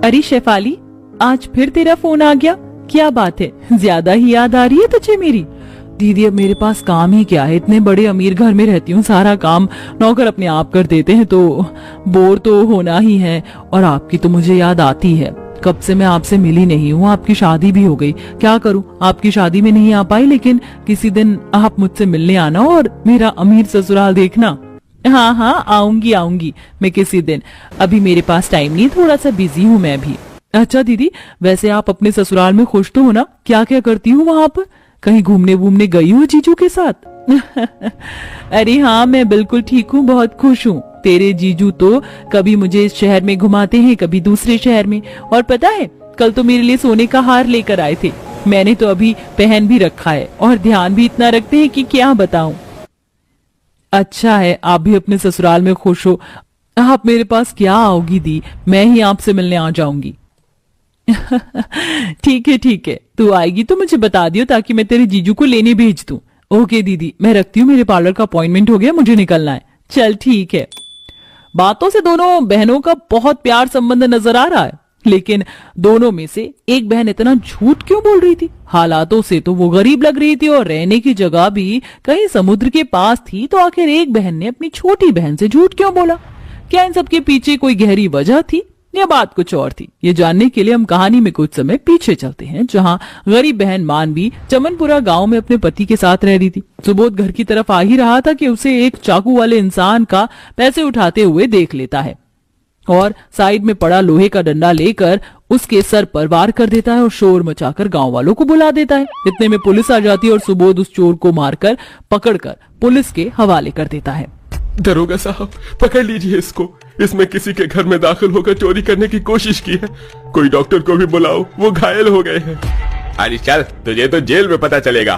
अरे शेफाली, आज फिर तेरा फोन आ गया, क्या बात है? ज्यादा ही याद आ रही है तुझे मेरी? दीदी अब मेरे पास काम ही क्या है, इतने बड़े अमीर घर में रहती हूँ, सारा काम नौकर अपने आप कर देते हैं तो बोर तो होना ही है। और आपकी तो मुझे याद आती है, कब से मैं आपसे मिली नहीं हूँ, आपकी शादी भी हो गई, क्या करूँ आपकी शादी में नहीं आ पाई, लेकिन किसी दिन आप मुझसे मिलने आना और मेरा अमीर ससुराल देखना। हाँ हाँ आऊंगी मैं किसी दिन, अभी मेरे पास टाइम नहीं, थोड़ा सा बिजी हूँ मैं भी। अच्छा दीदी, वैसे आप अपने ससुराल में खुश तो हो ना? क्या क्या करती हूँ वहाँ पर? कहीं घूमने वूमने गई हूँ जीजू के साथ? अरे हाँ, मैं बिल्कुल ठीक हूँ, बहुत खुश हूँ। तेरे जीजू तो कभी मुझे इस शहर में घुमाते हैं, कभी दूसरे शहर में, और पता है कल तो मेरे लिए सोने का हार लेकर आए थे, मैंने तो अभी पहन भी रखा है, और ध्यान भी इतना रखते हैं कि क्या बताऊं। अच्छा है, आप भी अपने ससुराल में खुश हो। आप मेरे पास क्या आओगी दी, मैं ही आपसे मिलने आ जाऊंगी। ठीक है, तू आएगी तो मुझे बता दियो ताकि मैं तेरे जीजू को लेने भेज दूं। ओके दीदी, मैं रखती हूँ, मेरे पार्लर का अपॉइंटमेंट हो गया, मुझे निकलना है। चल ठीक है। बातों से दोनों बहनों का बहुत प्यार संबंध नजर आ रहा है, लेकिन दोनों में से एक बहन इतना झूठ क्यों बोल रही थी? हालातों से तो वो गरीब लग रही थी और रहने की जगह भी कहीं समुद्र के पास थी, तो आखिर एक बहन ने अपनी छोटी बहन से झूठ क्यों बोला? क्या इन सबके पीछे कोई गहरी वजह थी या बात कुछ और थी? ये जानने के लिए हम कहानी में कुछ समय पीछे चलते हैं, जहां गरीब बहन मानवी चमनपुरा गांव में अपने पति के साथ रह रही थी। सुबोध घर की तरफ आ ही रहा था कि उसे एक चाकू वाले इंसान का पैसे उठाते हुए देख लेता है और साइड में पड़ा लोहे का डंडा लेकर उसके सर पर वार कर देता है और शोर मचाकर गांव वालों को बुला देता है। इतने में पुलिस आ जाती है और सुबोध उस चोर को मारकर पकड़कर पुलिस के हवाले कर देता है। दरोगा साहब, पकड़ लीजिए इसको, इसमें किसी के घर में दाखिल होकर चोरी करने की कोशिश की है, कोई डॉक्टर को भी बुलाओ, वो घायल हो गए हैं। अरे चल, तुझे तो जेल में पता चलेगा।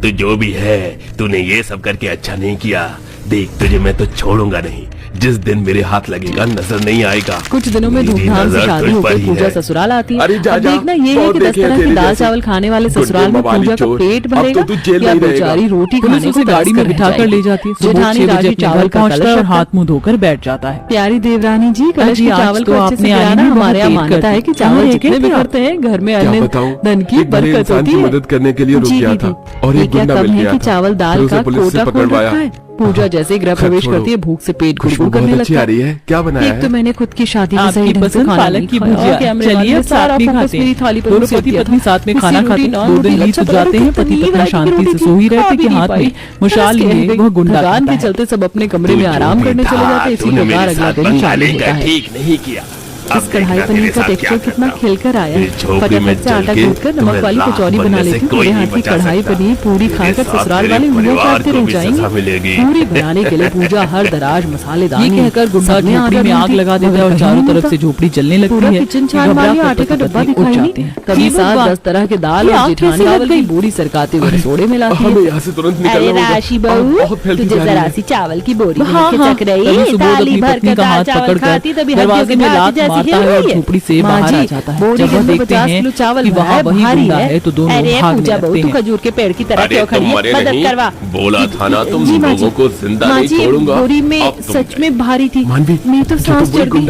तू जो भी है, तूने ये सब करके अच्छा नहीं किया। देख, तुझे मैं तो छोड़ूंगा नहीं, जिस दिन मेरे हाथ लगेगा नजर नहीं आएगा। कुछ दिनों में धूमधाम से शादी होकर पूजा ससुराल आती है। अब देखना ये है कि 10 तरह की दाल चावल खाने वाले ससुराल में पूजा का पेट भरेगा या बेचारी रोटी खाने को गाड़ी में बिठा कर ले जाती है। जेठानी राजी चावल का कलश और हाथ मुंह धोकर बैठ जाता है। प्यारी देवरानी जी, कलश के चावल को अच्छे से गिराना हमारे यहाँ मान्यता है कि चावल जितने बिखरते हैं घर में अन्न धन की बरकत होती है। मदद करने के लिए रुक गया था और एक गुंडा मिल गया था, चावल दाल का कोटा खोल रखा है। पूजा जैसे गृह प्रवेश करती है, भूख से पेट गुड़गुड़ करने लगता है। क्या बनाया एक तो मैंने खुद की शादी में सही ढंग से पालक की भुजिया, चलिए साथ में खाते हैं। दोनों पति पत्नी साथ में खाना खाते हैं। 2 दिन बीत जाते हैं, पति पत्नी शांति से सो ही रहते कि हाथ में मशाल लिए वह गुंडागान के चलते सब अपने कमरे में आराम करने चले जाते हैं। इसी प्रकार अगला दिन चालू होता है। ठीक नहीं किया। इस कढ़ाई पनीर का टेक्सचर कितना खिलकर आया है। फटाफट से आटा गूंथकर नमक वाली कचौरी बना लेती हूँ। मेरे हाथ की कढ़ाई पनीर पूरी खाकर ससुराल वाले मुंह काटते रह जाएंगे। पूरी बनाने के लिए पूजा हर दराज मसालेदार ये कहकर गुंडा झोपड़ी में आग लगा देता है और चारों तरफ से झोपड़ी जलने लगती है। किचन छान वाली आटे का डब्बा दिखाई नहीं, कभी 7-10 तरह के दाल और जेठानी चावल की बोरी सरकाते हुए रसोड़े में लाती है। यहाँ से तुरंत निकलना होगा। राशि बहू, तुझे जरा सी चावल की बोरी खिचक रही तभी है, सुबोध थाली अपनी भर पत्नी कर का हाथ दाल चावल पकड़कर खाती तभी दरवाजे में लात मारता है और झोपड़ी से बाहर आ जाता है। जब वो देखते हैं कि वहाँ वही गुंडा है तो दोनों भागने लगते हैं। खजूर के पेड़ की तरह क्यों खड़ी है? मदद करवा। बोला था ना तुम लोगों को जिंदा नहीं छोड़ूंगा। बोरी में सच में भारी थी, मैं तो सांस चढ़ गई।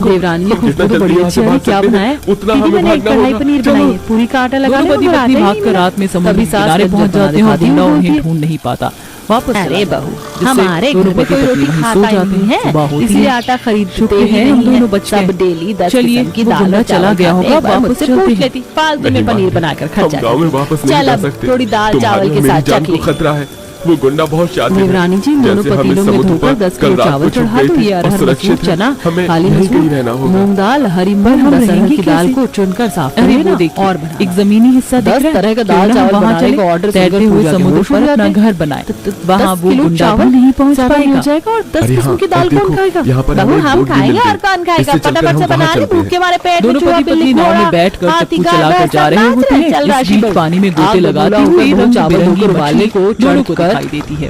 देवरानी ने खुद को बड़ी अच्छी है, क्या बनाया? दीदी मैंने एक कढ़ाई पनीर बनाई है, पूरी का आटा लगा दोनों पति पत्नी भागकर रात में समुद्र किनारे पहुंच जाते हैं और गुंडा उन्हें ढूंढ नहीं पाता। वापस अरे बहू, हमारे घर में कोई रोटी खाता ही नहीं है, इसलिए आटा खरीदते हैं। हम दोनों बच्चे सब डेली 10 किस्म की दाल चला गया होगा, मुझसे पूछ लेती, फालतू में पनीर बनाकर खर्चा। गाँव में वापस नहीं जा सकते, थोड़ी दाल चावल के साथ चखली। खतरा है, वो गुंडा बहुत शातिर है। देवरानी जी, दोनों पतीलों में धोकर 10 किलो चावल चढ़ा दो। ये अरहर मसूर चना, काली मसूर, मूंग दाल, हरी मूंग, लहसुन की दाल को चुनकर साफ कर लेना और एक जमीनी हिस्सा 10 तरह का दाल चावल बनाने का ऑर्डर तैरते हुए समुद्र पर अपना घर बनाए। वहाँ वो गुंडा नहीं पहुँच पाएगा और 10 किस्म की दाल कौन खाएगा? बहू हम खाएंगे और कौन खाएगा? फटाफट से बना ली, भूख के मारे पेट में चूहा बिल्ली नाव में बैठकर चप्पू चलाकर जा रहे होते हैं। इस बीच पानी में गोते लगाते हुए चावल को चढ़कर दिखाई देती है।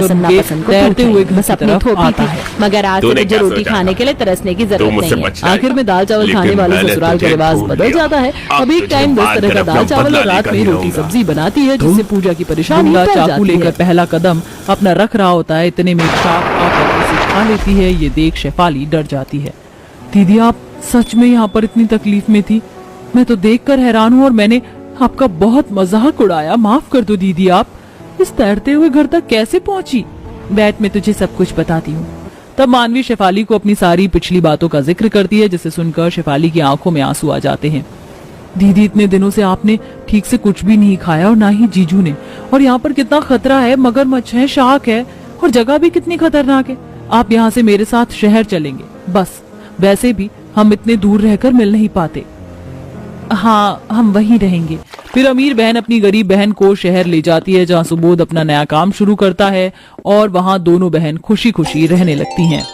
लेकर पसंद उनके नापसंद को तैरते पूछे। हुए घर बस की अपनी तरफ थोपी आता थी, है। मगर आज तूने से क्या मुझे रोटी सोचा खाने था? के लिए तरसने की तू जरूरत मुझसे नहीं है। बच जाएगा। आखिर में दाल चावल लेकिन खाने वाले मैंने ससुराल का तुझे रिवाज ढूंढ बदल लिया। जाता है। अब अब एक तुझे टाइम 10 मार तरह कर का अपना दाल चावल बदला और रात लेकर में ही रोटी रहूंगा। सब्जी बनाती है, जिससे पूजा की परेशानी निकल टल चाकू जाती लेकर है। पहला कदम अपना रख रहा होता है, इतने में शाप आकर उसे खा लेती है। ये देख शेफाली डर जाती है। दीदी आप सच में यहाँ पर इतनी तकलीफ में थी? मैं तो देखकर हैरान हूँ और मैंने आपका बहुत मजाक उड़ाया। माफ कर दो दीदी, आप इस तैरते हुए घर तक कैसे पहुंची? बैठ, मैं तुझे सब कुछ बताती हूँ। तब मानवी शेफाली को अपनी सारी पिछली बातों का जिक्र करती है, जिसे सुनकर शेफाली की आंखों में आंसू आ जाते हैं। दीदी इतने दिनों से आपने ठीक से कुछ भी नहीं खाया और ना ही जीजू ने, और यहाँ पर कितना खतरा है, मगरमच्छ है, शार्क है और जगह भी कितनी खतरनाक है। आप यहाँ से मेरे साथ शहर चलेंगे बस। वैसे भी हम इतने दूर रहकर मिल नहीं पाते। हाँ, हम वहीं रहेंगे। फिर अमीर बहन अपनी गरीब बहन को शहर ले जाती है, जहाँ सुबोध अपना नया काम शुरू करता है और वहाँ दोनों बहन खुशी खुशी रहने लगती हैं।